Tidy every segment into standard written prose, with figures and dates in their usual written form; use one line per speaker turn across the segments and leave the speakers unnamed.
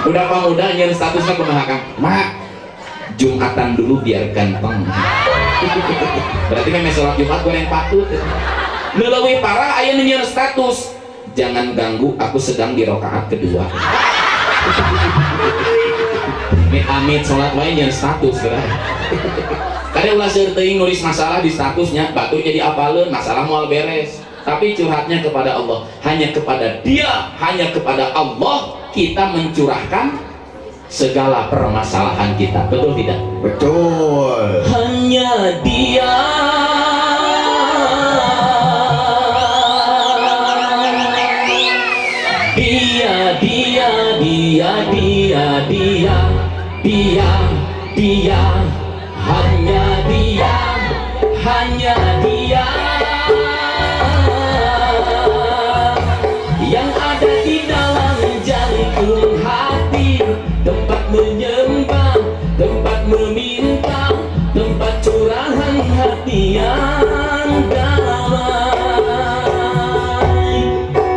Udah pemuda nyen statusnya kumaha Kang? Mak, Jumatan dulu biar ganteng. Berarti memang sholat Jumat goreng patut. Ngeleuwih parah aya nu nyen status. Jangan ganggu, aku sedang di rakaat kedua. Amit sholat wae nyen status berarti. Kadang ulah seueur teuing nulis masalah di statusnya, batu jadi apaleun, masalah moal beres. Tapi curhatnya kepada Allah, hanya kepada Dia, hanya kepada Allah kita mencurahkan segala permasalahan kita. Betul tidak?
Betul.
Hanya Dia, dia, hanya Dia, hanya Dia yang ada di dalam jantung hati, tempat menyembah, tempat meminta, tempat curahan hati yang damai.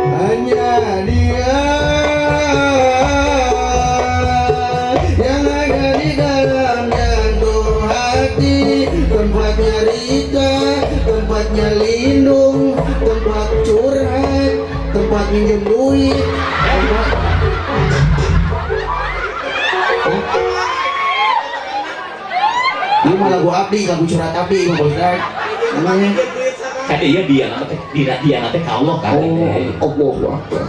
Hanya Dia yang ada di dalam jantung hati, tempatnya rida, tempatnya lindung, tempat curhat, tempat minjem duit, tempat... Ini mah lagu abdi, lagu curhat abdi, Bang Ustaz. Namanya
Kade ya dia nanti ka Allah kan.
Allah Akbar.